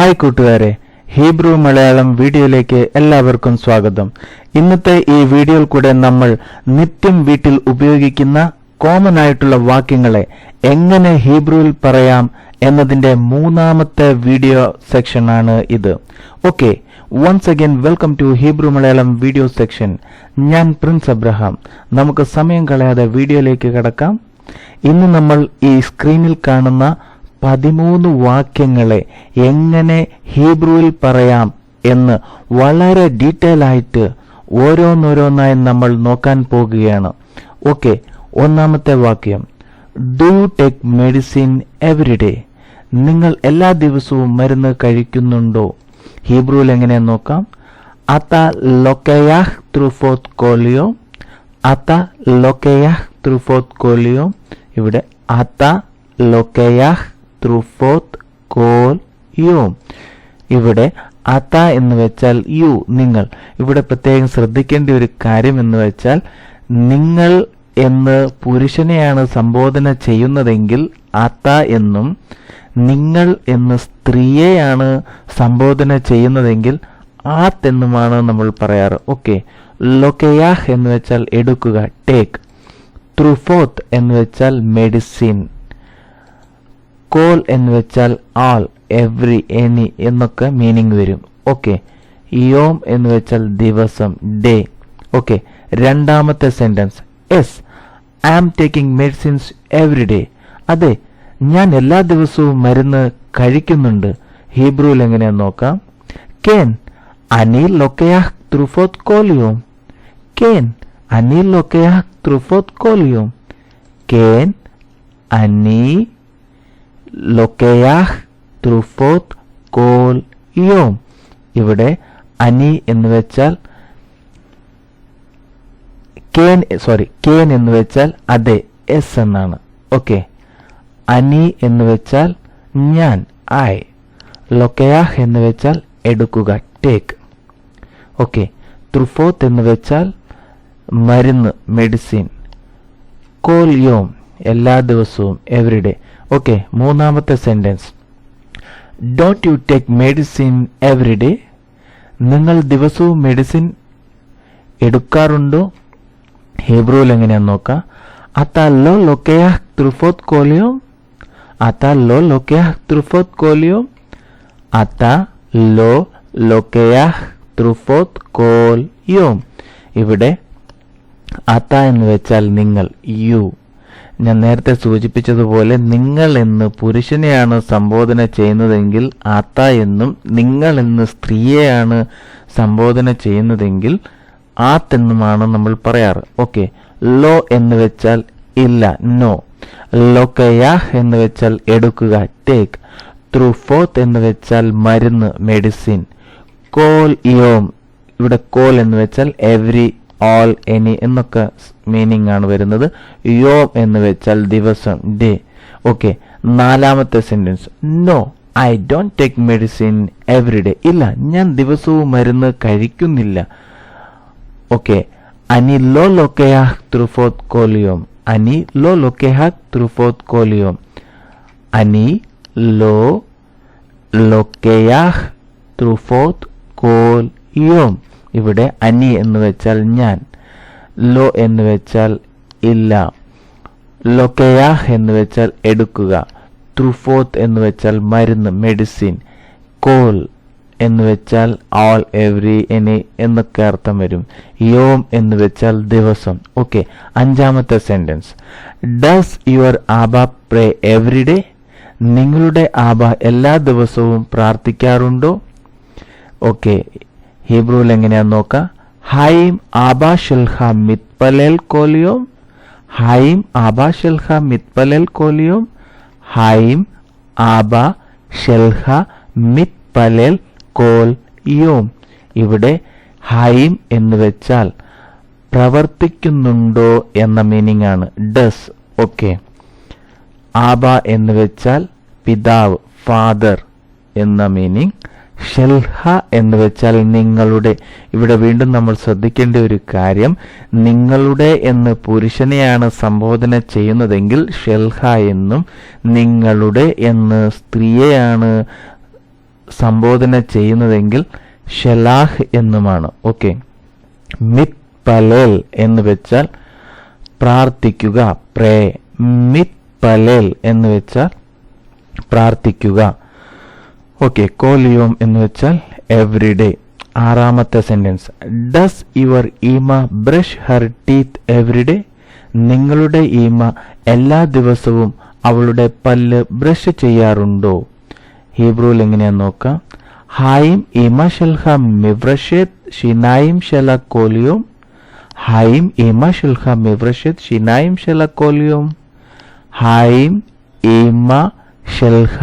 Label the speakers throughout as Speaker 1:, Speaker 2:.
Speaker 1: Hi കൂട്ടുകാരെ, Hebrew Malayalam വീഡിയോയിലേക്ക് എല്ലാവർക്കും സ്വാഗതം. ഇന്നത്തെ ഈ വീഡിയോയിൽ കൂടെ നമ്മൾ നിത്യം വീട്ടിൽ ഉപയോഗിക്കുന്ന കോമൺ ആയിട്ടുള്ള വാക്യങ്ങളെ എങ്ങനെ ഹീബ്രുവിൽ പറയാം എന്നതിന്റെ മൂന്നാമത്തെ വീഡിയോ സെക്ഷനാണ് ഇത്. Okay, once again welcome to Hebrew Malayalam video section. ഞാൻ പ്രിൻസ് അബ്രഹാം. നമുക്ക് സമയം കളയാതെ വീഡിയോയിലേക്ക് കടക്കാം. ഇന്ന് നമ്മൾ ഈ സ്ക്രീനിൽ കാണുന്ന 13 വാക്യങ്ങളെ എങ്ങനെ ഹീബ്രുവിൽ പറയാം എന്ന് വളരെ ഡീറ്റെയിൽ ആയിട്ട് ഓരോന്നോരോന്നായി നമ്മൾ നോക്കാൻ പോകുകയാണ്. ഓക്കെ, ഒന്നാമത്തെ വാക്യം, do you take medicine every day? നിങ്ങൾ എല്ലാ ദിവസവും മരുന്ന് കഴിക്കുന്നുണ്ടോ? ഹീബ്രുവിൽ എങ്ങനെ നോക്കാം. അത ലൊക്കയാഹ് ത്രൂഫോത്ത് കോലിയോ. അത ലൊക്കയാഹ് ത്രൂഫോത്ത് കോലിയോ. ഇവിടെ അത ലൊക്കയാഹ് ത്രൂഫോത്ത് കോൽ യോ. ഇവിടെ അത എന്ന് വെച്ചാൽ യു, നിങ്ങൾ. ഇവിടെ പ്രത്യേകം ശ്രദ്ധിക്കേണ്ട ഒരു കാര്യം എന്ന് വെച്ചാൽ, നിങ്ങൾ എന്ന് പുരുഷനെയാണ് സംബോധന ചെയ്യുന്നതെങ്കിൽ അത എന്നും, നിങ്ങൾ എന്ന് സ്ത്രീയെയാണ് സംബോധന ചെയ്യുന്നതെങ്കിൽ ആത്ത് എന്നുമാണ് നമ്മൾ പറയാറ്. ഓക്കെ, ലൊക്കയാഹ് എന്ന് വെച്ചാൽ എടുക്കുക, ടേക്ക്. ത്രൂഫോത്ത് എന്ന് വെച്ചാൽ മെഡിസിൻ. കോൾ എന്ന് വെച്ചാൽ ആൾ, എവറി, എനി എന്നൊക്കെ മീനിങ് വരും. ഓക്കെ, യോം എന്ന് വെച്ചാൽ ദിവസം, ഡേ. ഓക്കെ, രണ്ടാമത്തെ sentence, yes I am taking medicines every day. അതെ, ഞാൻ എല്ലാ ദിവസവും മരുന്ന് കഴിക്കുന്നുണ്ട്. ഹീബ്രുവിൽ എങ്ങനെയാന്ന് നോക്കാം. കേൻ അനി ലൊക്കയാഹ് ത്രൂഫോത്ത് കോലിയോം. കേൻ അനി ലൊക്കയാഹ് ത്രൂഫോത്ത് കോലിയോം. കേൻ അനി ലൊക്കയാഹ് ത്രൂഫോത്ത് കോൽ യോം. ഇവിടെ അനി എന്ന് വെച്ചാൽ കേൻ എന്ന് വെച്ചാൽ അതെ, എസ് എന്നാണ്. ഓക്കെ, അനി എന്ന് വെച്ചാൽ ഞാൻ, ഐ. ലൊക്കയാഹ് എന്ന് വെച്ചാൽ എടുക്കുക, ടേക്ക്. ഓക്കെ, ത്രൂഫോത്ത് എന്ന് വെച്ചാൽ മരുന്ന്, മെഡിസിൻ. കോൽ യോം എല്ലാ ദിവസവും, എവറിഡേ. ഓക്കെ, മൂന്നാമത്തെ sentence, don't you take medicine every day? നിങ്ങൾ ദിവസവും മെഡിസിൻ എടുക്കാറുണ്ടോ? ഹീബ്രുവിൽ എങ്ങനെയാന്ന് നോക്കാം. അത ലോ ലൊക്കയാഹ് ത്രൂഫോത്ത് കോലിയോം. അത ലോ ലൊക്കയാഹ് ത്രൂഫോത്ത് കോലിയോം. അത ലോ ലൊക്കയാഹ് ത്രൂഫോത്ത് കോൽ യോം. ഇവിടെ അത എന്ന് വെച്ചാൽ നിങ്ങൾ, യു. ഞാൻ നേരത്തെ സൂചിപ്പിച്ചതുപോലെ, നിങ്ങൾ എന്ന് പുരുഷനെയാണ് സംബോധന ചെയ്യുന്നതെങ്കിൽ അത എന്നും, നിങ്ങൾ എന്ന് സ്ത്രീയെയാണ് സംബോധന ചെയ്യുന്നതെങ്കിൽ ആത്ത് എന്നുമാണ് നമ്മൾ പറയാറ്. ഓക്കെ, ലോ എന്ന് വെച്ചാൽ ഇല്ല, നോ. ലൊക്കയാഹ് എന്ന് വെച്ചാൽ എടുക്കുക, ടേക്ക്. ത്രൂഫോത്ത് എന്ന് വെച്ചാൽ മരുന്ന്, മെഡിസിൻ. കോൽ യോം, ഇവിടെ കോൽ എന്ന് വെച്ചാൽ എവരി, ഓൾ, എനി എന്നൊക്കെ മീനിങ് ആണ് വരുന്നത്. യോം എന്ന് വെച്ചാൽ ദിവസം, ഡേ. ഓക്കെ, നാലാമത്തെ sentence, no I don't take medicine every day. ഇല്ല, ഞാൻ ദിവസവും മരുന്ന് കഴിക്കുന്നില്ല. ഓക്കെ, അനി ലോ ലൊക്കയാഹ് ത്രൂഫോത്ത് കോലിയോം. അനി ലോ ലൊക്കയാഹ് ത്രൂഫോത്ത് കോലിയോം. അനി ലോ ലൊക്കയാഹ് ത്രൂഫോത്ത് കോൽ യോം. ഇവിടെ അനി എന്ന് വെച്ചാൽ ഞാൻ, ലോ എന്ന് വെച്ചാൽ ഇല്ല, ലൊക്കയാഹ് എന്ന് വെച്ചാൽ എടുക്കുക, ത്രൂഫോത്ത് എന്ന് വെച്ചാൽ മരുന്ന്, മെഡിസിൻ, കോൽ എന്ന് വെച്ചാൽ ഓൾ, എവറി, എനി എന്നൊക്കെ അർത്ഥം വരും. യോം എന്ന് വെച്ചാൽ ദിവസം. ഓക്കെ, അഞ്ചാമത്തെ sentence, does your abba pray every day? നിങ്ങളുടെ ആബ എല്ലാ ദിവസവും പ്രാർത്ഥിക്കാറുണ്ടോ? ഓക്കെ, ഹീബ്രുവിൽ എങ്ങനെയാന്ന് നോക്കാം. ഹൈം ആബ ഷെൽഹ മിത്പലേൽ കോലിയോം. ഹൈം ആബ ഷെൽഹ മിത്പലേൽ കോലിയോം. ഹൈം ആബ ഷെൽഹ മിത്പലേൽ കോൽ യോം. ഇവിടെ ഹൈം എന്ന് വെച്ചാൽ പ്രവർത്തിക്കുന്നുണ്ടോ എന്ന മീനിങ് ആണ്, ഡസ്. ഓക്കെ, ആബ എന്ന് വെച്ചാൽ പിതാവ്, ഫാദർ എന്ന മീനിങ്. ഷെൽഹ എന്ന് വെച്ചാൽ നിങ്ങളുടെ. ഇവിടെ വീണ്ടും നമ്മൾ ശ്രദ്ധിക്കേണ്ട ഒരു കാര്യം, നിങ്ങളുടെ എന്ന് പുരുഷനെയാണ് സംബോധന ചെയ്യുന്നതെങ്കിൽ ഷെൽഹ എന്നും, നിങ്ങളുടെ എന്ന് സ്ത്രീയെയാണ് സംബോധന ചെയ്യുന്നതെങ്കിൽ ഷലാഹ് എന്നുമാണ്. ഓക്കെ, മിത്പലേൽ എന്ന് വെച്ചാൽ പ്രാർത്ഥിക്കുക, പ്രേ. മിത്പലേൽ എന്ന് വെച്ചാൽ പ്രാർത്ഥിക്കുക. ഓക്കെ, കോലിയോം എന്ന് വെച്ചാൽ എവറിഡേ. ആറാമത്തെ സെന്റൻസ്, ഡസ് യുവർ ഈമ ബ്രഷ് ഹർ ടീത്ത് എവറിഡേ? നിങ്ങളുടെ ഈമ എല്ലാ ദിവസവും അവളുടെ പല്ല് ബ്രഷ് ചെയ്യാറുണ്ടോ? ഹീബ്രുവിൽ എങ്ങനെയാന്ന് നോക്കാം. ഹായിം ഈമ ഷൽഹ മിവ്രഷേത് ഷിനായിം ഷല കോലിയോം. ഹായിം ഈമ ഷൽഹ മിവ്രഷേത് ഷിനായിം ഷല കോലിയോം. ഹായിം ഈമ ഷൽഹ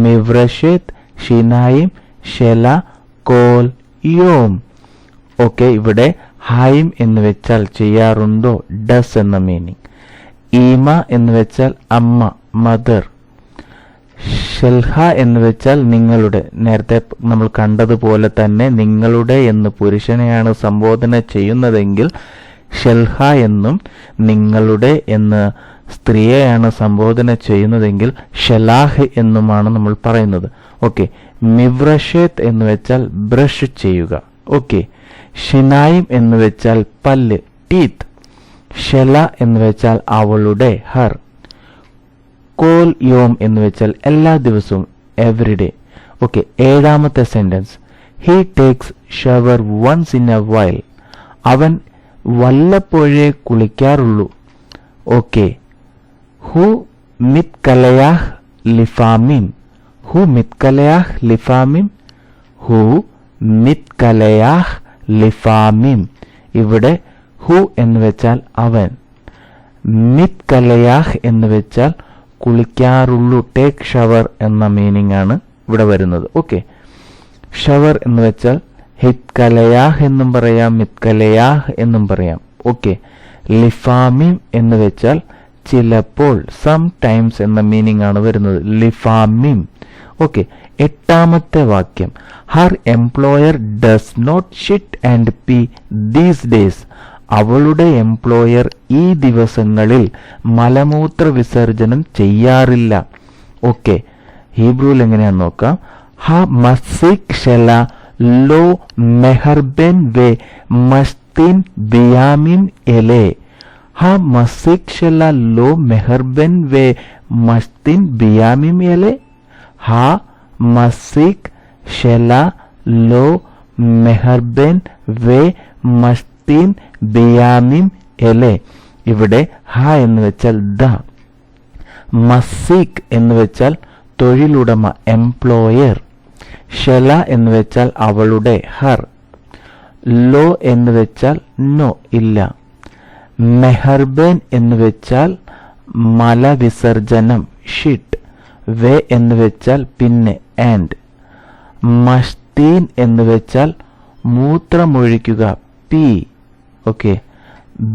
Speaker 1: മിവ്രഷേത് ഷിനായിം ഷല കോൽ യോം. ഓക്കെ, ഇവിടെ ഹായിം എന്ന് വെച്ചാൽ ചെയ്യാറുണ്ടോ, ഡസ് എന്ന മീനിങ്. ഈമ എന്ന് വെച്ചാൽ അമ്മ, മദർ. ഷെൽഹ എന്ന് വെച്ചാൽ നിങ്ങളുടെ. നേരത്തെ നമ്മൾ കണ്ടതുപോലെ തന്നെ നിങ്ങളുടെ എന്ന് പുരുഷനെയാണ് സംബോധന ചെയ്യുന്നതെങ്കിൽ ഷെൽഹ എന്നും, നിങ്ങളുടെ എന്ന് സ്ത്രീയെയാണ് സംബോധന ചെയ്യുന്നതെങ്കിൽ ഷലാഹ് എന്നുമാണ് നമ്മൾ പറയുന്നത്. ഓക്കെ, മിവ്രഷേത്ത് എന്ന് വെച്ചാൽ ബ്രഷ് ചെയ്യുക. ഓക്കെ, ഷിനായിം എന്ന് വെച്ചാൽ പല്ല്, ടീത്ത്. ഷെല എന്ന് വെച്ചാൽ അവളുടെ, ഹർ. കോൽ യോം എന്ന് വെച്ചാൽ എല്ലാ ദിവസവും, എവറിഡേ. ഓക്കെ, ഏഴാമത്തെ sentence, he takes shower once in a while. അവൻ വല്ലപ്പോഴേ കുളിക്കാറുള്ളൂ. ഓക്കെ, ഹു മിത്കലയാഹ് ലിഫാമിം. ഹു മിത്കലയാഹ് ലിഫാമിം. ഹു മിത്കലയാഹ് ലിഫാമിം. ഇവിടെ ഹു എന്ന് വെച്ചാൽ അവൻ, മിത്കലയാഹ് എന്ന് വെച്ചാൽ കുളിക്കാറുള്ളൂ, ടേക്ക് ഷവർ എന്ന മീനിങ് ആണ് ഇവിടെ വരുന്നത്. ഓക്കെ, ഷവർ എന്ന് വെച്ചാൽ ഹിത്കലയാഹ് എന്നും പറയാം, മിത്കലയാഹ് എന്നും പറയാം. ഓക്കെ, ലിഫാമിം എന്ന് വെച്ചാൽ ചിലപ്പോൾ, സം ടൈംസ് എന്ന മീനിങ് ആണ് വരുന്നത്, ലിഫാമിം. ഓക്കെ, എട്ടാമത്തെ വാക്യം, her employer does not shit and pee these days. അവളുടെ എംപ്ലോയർ ഈ ദിവസങ്ങളിൽ മലമൂത്ര വിസർജനം ചെയ്യാറില്ല. ഓക്കെ, ഹീബ്രുവിൽ എങ്ങനെയാന്ന് നോക്കാം. ഹ മസിക് ഷല ലോ മെഹർബെൻ വെ മസ്തിൻ ബിയാമിൻ എലെ. ഹ മസിക് ഷല ലോ മെഹർബെൻ വെ മസ്തിൻ ബിയാമിൻ എലെ. ഹ മസിക് ഷല ലോ മെഹർബെൻ വെ മസ്തിൻ ബിയാമിം എലെ. ഇവിടെ ഹ എന്ന് വെച്ചാൽ ദ, മസീഖ് എന്ന് വെച്ചാൽ തൊഴിലുടമ, എംപ്ലോയർ. ഷെല എന്ന് വെച്ചാൽ അവളുടെ, ഹർ. ലോ എന്ന് വെച്ചാൽ നോ, ഇല്ല. മെഹർബൻ എന്ന് വെച്ചാൽ മലവിസർജനം, ഷിറ്റ്. വെ എന്ന് വെച്ചാൽ പിന്നെ, ആൻഡ്. മസ്തീൻ എന്ന് വെച്ചാൽ മൂത്രമൊഴിക്കുക, പി. ഓക്കെ,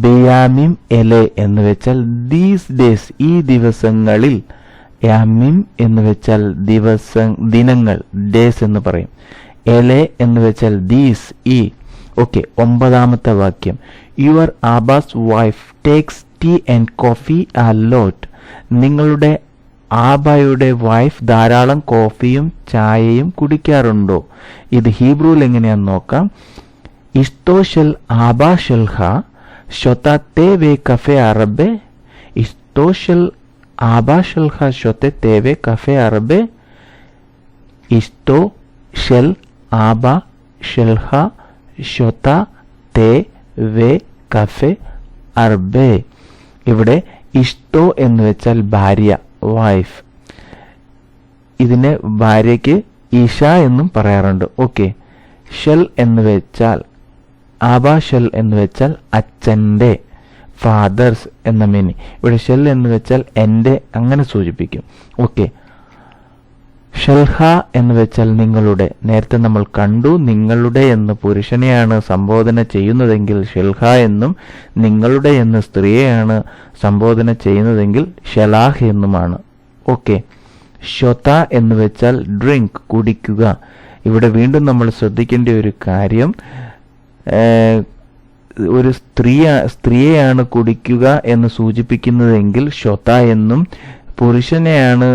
Speaker 1: ബിയാമിം എലെ എന്ന് വെച്ചാൽ ദീസ് ഡേയ്സ്, ഈ ദിവസങ്ങളിൽ. യാമിം എന്ന് വെച്ചാൽ ദിനങ്ങൾ, ഡേയ്സ് എന്ന് പറയും. എലെ എന്ന് വെച്ചാൽ ദീസ്, ഈ. ഓക്കെ, ഒമ്പതാമത്തെ വാക്യം, യുവർ ആബാസ് wife takes tea and coffee a lot. നിങ്ങളുടെ ആബായുടെ വൈഫ് ധാരാളം കോഫിയും ചായയും കുടിക്കാറുണ്ടോ? ഇത് ഹീബ്രുവിൽ എങ്ങനെയാന്ന് നോക്കാം. ഇസ്തോഷൽ ആബാ ഷൽഹ ഷൊത്തെ വേ കഫെ അറബെ. ഇസ്തോഷൽ ആബാ ഷൽഹ ഷൊത്തെ വേ കഫെ അറബെ. ഇസ്തോ ഷെൽ ആബാ ഷൽഹ ഷൊത്തെ വേ കഫെ അർബെ. ഇവിടെ ഇഷ്ടോ എന്ന് വെച്ചാൽ ഭാര്യ, വൈഫ്. ഇതിനെ ഭാര്യയ്ക്ക് ഈശ എന്നും പറയാറുണ്ട്. ഓക്കെ, ഷെൽ എന്ന് വെച്ചാൽ, ആബാ ഷെൽ എന്ന് വെച്ചാൽ അച്ഛൻ്റെ, ഫാദേഴ്സ് എന്ന മീനിങ്. ഇവിടെ ഷെൽ എന്ന് വെച്ചാൽ എൻ്റെ, അങ്ങനെ സൂചിപ്പിക്കും. ഓക്കെ, ഷൽഹ എന്ന് വെച്ചാൽ നിങ്ങളുടെ. നേരത്തെ നമ്മൾ കണ്ടു, നിങ്ങളുടെ എന്ന് പുരുഷനെയാണ് സംബോധന ചെയ്യുന്നതെങ്കിൽ ഷൽഹ എന്നും, നിങ്ങളുടെ എന്ന് സ്ത്രീയെയാണ് സംബോധന ചെയ്യുന്നതെങ്കിൽ ഷലാഹ് എന്നുമാണ്. ഓക്കെ, ഷൊത എന്ന് വെച്ചാൽ ഡ്രിങ്ക്, കുടിക്കുക. ഇവിടെ വീണ്ടും നമ്മൾ ശ്രദ്ധിക്കേണ്ട ഒരു കാര്യം, ഒരു സ്ത്രീയെയാണ് കുടിക്കുക എന്ന് സൂചിപ്പിക്കുന്നതെങ്കിൽ ഷൊത എന്നും, പുരുഷനെയാണ്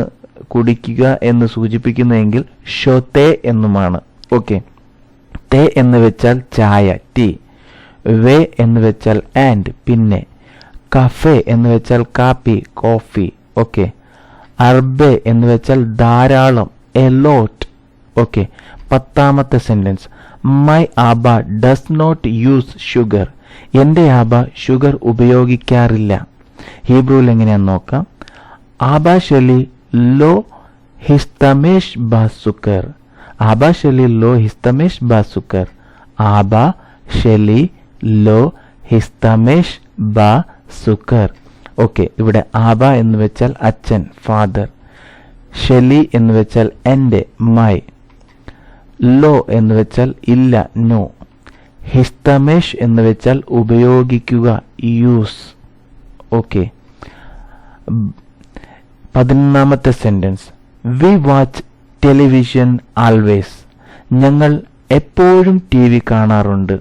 Speaker 1: കുടിക്കുക എന്ന് സൂചിപ്പിക്കുന്നതെങ്കിൽ ഷോത്തെ എന്നുമാണ്. ഓക്കെ, തെ എന്ന് വെച്ചാൽ ചായ, ടീ. വേ എന്ന് വെച്ചാൽ ആൻഡ്, പിന്നെ. കഫേ എന്ന് വെച്ചാൽ കാപ്പി, കോഫി. ഓക്കെ, അർബെ എന്ന് വെച്ചാൽ ധാരാളം, എ ലോട്ട്. ഓക്കെ, 10ാമത്തെ സെന്റൻസ്, മൈ ആബ ഡസ് നോട്ട് യൂസ് ഷുഗർ. എൻ്റെ ആബ ഷുഗർ ഉപയോഗിക്കാറില്ല. ഹീബ്രുവിൽ എങ്ങനെയാന്ന് നോക്കാം. ആബ ഷെലി ലോ ഹിസ്തമേഷ് ബാസുക്കർ. ആബ ഷെലി ലോ ഹിസ്തമേഷ് ബാസുക്കർ. ആബ ഷെലി ലോ ഹിസ്തമേഷ് ബാസുക്കർ. ഓക്കെ, ഇവിടെ ആബ എന്ന് വെച്ചാൽ അച്ഛൻ, ഫാദർ. ഷെലി എന്ന് വെച്ചാൽ എൻ്റെ, മൈ. ലോ എന്ന് വെച്ചാൽ ഇല്ല, നോ. ഹിസ്തമേഷ് എന്ന് വെച്ചാൽ ഉപയോഗിക്കുക, യൂസ്. ഓക്കെ, 11ാമത്തെ sentence, we watch television always. ഞങ്ങൾ എപ്പോഴും TV കാണാറുണ്ട്.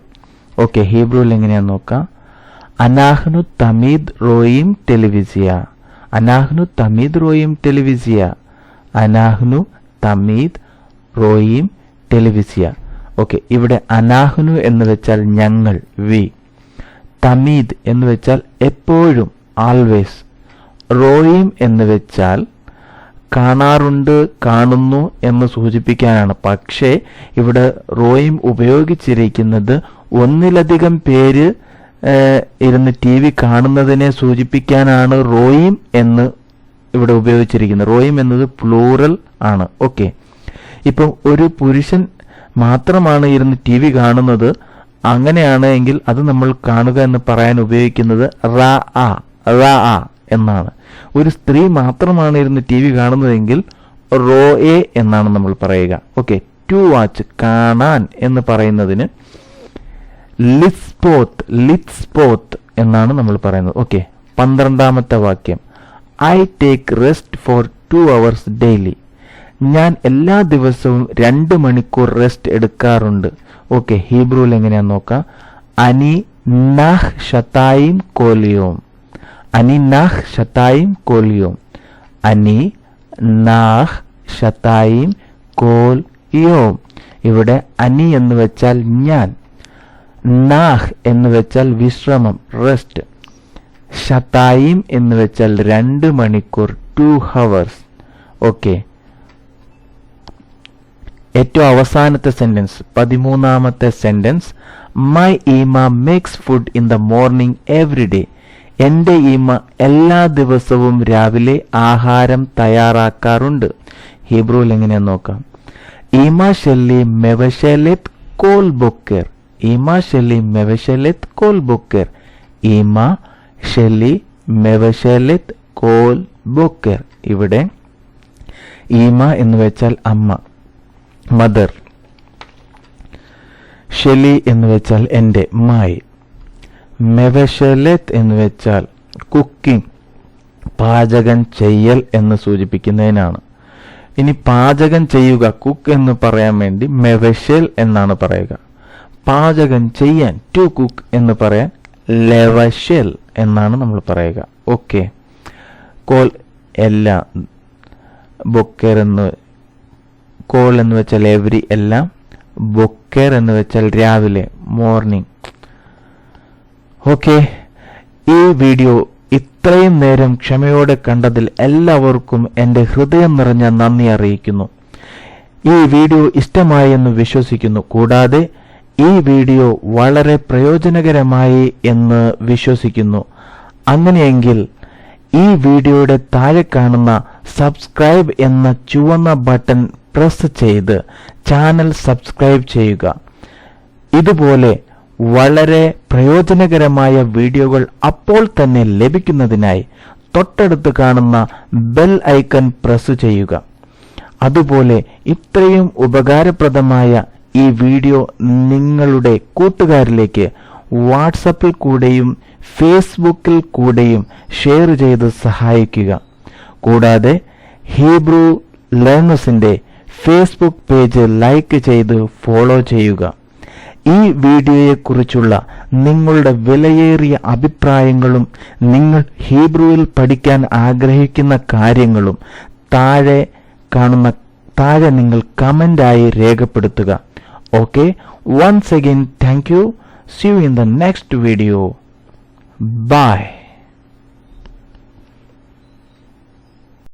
Speaker 1: ഓക്കെ, ഹീബ്രുവിൽ എങ്ങനെയാന്ന് നോക്കാം. അനാഹ്നു തമീദ് റോയിം ടെലിവിസിയ. അനാഹ്നു തമീദ് റോയിം ടെലിവിസിയ. അനാഹ്നു തമീദ് റോയിം ടെലിവിസിയ. ഓക്കെ, ഇവിടെ അനാഹ്നു എന്ന് വെച്ചാൽ ഞങ്ങൾ, വി. തമീദ് എന്ന് വെച്ചാൽ എപ്പോഴും, ആൾവേസ്. റോയിം എന്ന് വെച്ചാൽ കാണാറുണ്ട്, കാണുന്നു എന്ന് സൂചിപ്പിക്കാനാണ്. പക്ഷേ ഇവിടെ റോയിം ഉപയോഗിച്ചിരിക്കുന്നത് ഒന്നിലധികം പേര് ഇരുന്ന് TV കാണുന്നതിനെ സൂചിപ്പിക്കാനാണ് റോയിം എന്ന് ഇവിടെ ഉപയോഗിച്ചിരിക്കുന്നത്. റോയിം എന്നത് പ്ലൂറൽ ആണ്. ഓക്കെ, ഇപ്പം ഒരു പുരുഷൻ മാത്രമാണ് ഇരുന്ന് TV കാണുന്നത്, അങ്ങനെയാണ് എങ്കിൽ അത് നമ്മൾ കാണുക എന്ന് പറയാൻ ഉപയോഗിക്കുന്നത് റാ ആ എന്നാണ്. ഒരു സ്ത്രീ മാത്രമാണ് ഇരുന്ന് TV കാണുന്നതെങ്കിൽ റോയെ എന്നാണ് നമ്മൾ പറയുക. ഓക്കെ, ടു വാച്ച്, കാണാൻ എന്ന് പറയുന്നതിന് ലിറ്റ്സ്പോത്ത് എന്നാണ് നമ്മൾ പറയുന്നത്. ഓക്കെ, 12ാമത്തെ വാക്യം, I take rest for 2 hours daily. ഞാൻ എല്ലാ ദിവസവും 2 മണിക്കൂർ റെസ്റ്റ് എടുക്കാറുണ്ട്. ഓക്കെ, ഹീബ്രുവിൽ എങ്ങനെയാന്ന് നോക്കാം. അനി നാഹ് ഷതായിം കോലിയോം. അനി നാഹ് ഷതായിം കോലിയോം. അനി നാഹ് ഷതായിം കോലിയോം. ഇവിടെ അനി എന്ന് വെച്ചാൽ ഞാൻ, നാഹ് എന്ന് വെച്ചാൽ വിശ്രമം, റെസ്റ്റ്. ഷതായിം എന്ന് വെച്ചാൽ 2 മണിക്കൂർ, 2 hours. ഓക്കെ, ഏറ്റവും അവസാനത്തെ സെന്റൻസ്, 13ാമത്തെ സെന്റൻസ്, മൈ ഈമ makes food in the morning every day. എൻ്റെ ഈമ എല്ലാ ദിവസവും രാവിലെ ആഹാരം തയ്യാറാക്കാറുണ്ട്. ഹീബ്രുവിൽ എങ്ങനെയാന്ന് നോക്കാം. ഈമ ഷെല്ലി മെവഷെലെത് കോൽ ബൊക്കർ. ഈമ ഷെല്ലി മെവഷെലെത് കോൽ ബൊക്കർ. ഈമ ഷെല്ലി മെവഷെലെത് കോൽ ബൊക്കർ. ഇവിടെ ഈമ എന്ന് വെച്ചാൽ അമ്മ, മദർ. ഷെലി എന്ന് വെച്ചാൽ എൻ്റെ, മൈ. മെവഷെലെത്ത് എന്ന് വെച്ചാൽ കുക്കിംഗ്, പാചകം ചെയ്യൽ എന്ന് സൂചിപ്പിക്കുന്നതിനാണ്. ഇനി പാചകം ചെയ്യുക, കുക്ക് എന്ന് പറയാൻ വേണ്ടി മെവഷെൽ എന്നാണ് പറയുക. പാചകം ചെയ്യാൻ, ടു കുക്ക് എന്ന് പറയാൻ ലെവഷെൽ എന്നാണ് നമ്മൾ പറയുക. ഓക്കെ, കോൽ എല്ലാം, ബൊക്കർ എന്ന്, കോൾ എന്ന് വെച്ചാൽ എവരി, എല്ലാം. ബൊക്കർ എന്ന് വെച്ചാൽ രാവിലെ, മോർണിംഗ്. ഓക്കെ, ഈ വീഡിയോ ഇത്രയും നേരം ക്ഷമയോടെ കണ്ടതിൽ എല്ലാവർക്കും എൻ്റെ ഹൃദയം നിറഞ്ഞ നന്ദി അറിയിക്കുന്നു. ഈ വീഡിയോ ഇഷ്ടമായി എന്ന് വിശ്വസിക്കുന്നു. കൂടാതെ ഈ വീഡിയോ വളരെ പ്രയോജനകരമായി എന്ന് വിശ്വസിക്കുന്നു. അങ്ങനെയെങ്കിൽ ഈ വീഡിയോയുടെ താഴെ കാണുന്ന സബ്സ്ക്രൈബ് എന്ന ചുവന്ന ബട്ടൺ പ്രസ് ചെയ്ത് ചാനൽ സബ്സ്ക്രൈബ് ചെയ്യുക. ഇതുപോലെ വളരെ പ്രയോജനകരമായ വീഡിയോകൾ അപ്പോൾ തന്നെ ലഭിക്കുന്നതിനായി തൊട്ടടുത്ത് കാണുന്ന ബെൽ ഐക്കൺ പ്രസ് ചെയ്യുക. അതുപോലെ ഇത്രയും ഉപകാരപ്രദമായ ഈ വീഡിയോ നിങ്ങളുടെ കൂട്ടുകാരിലേക്ക് വാട്സപ്പിൽ കൂടെയും ഫേസ്ബുക്കിൽ കൂടെയും ഷെയർ ചെയ്ത് സഹായിക്കുക. കൂടാതെ ഹീബ്രു ലേണേഴ്സിന്റെ ഫേസ്ബുക്ക് പേജ് ലൈക്ക് ചെയ്ത് ഫോളോ ചെയ്യുക. ഈ വീഡിയോയെക്കുറിച്ചുള്ള നിങ്ങളുടെ വിലയേറിയ അഭിപ്രായങ്ങളും നിങ്ങൾ ഹീബ്രുവിൽ പഠിക്കാൻ ആഗ്രഹിക്കുന്ന കാര്യങ്ങളും താഴെ നിങ്ങൾ കമന്റായി രേഖപ്പെടുത്തുക. Okay, once again thank you. See you in the next video. Bye.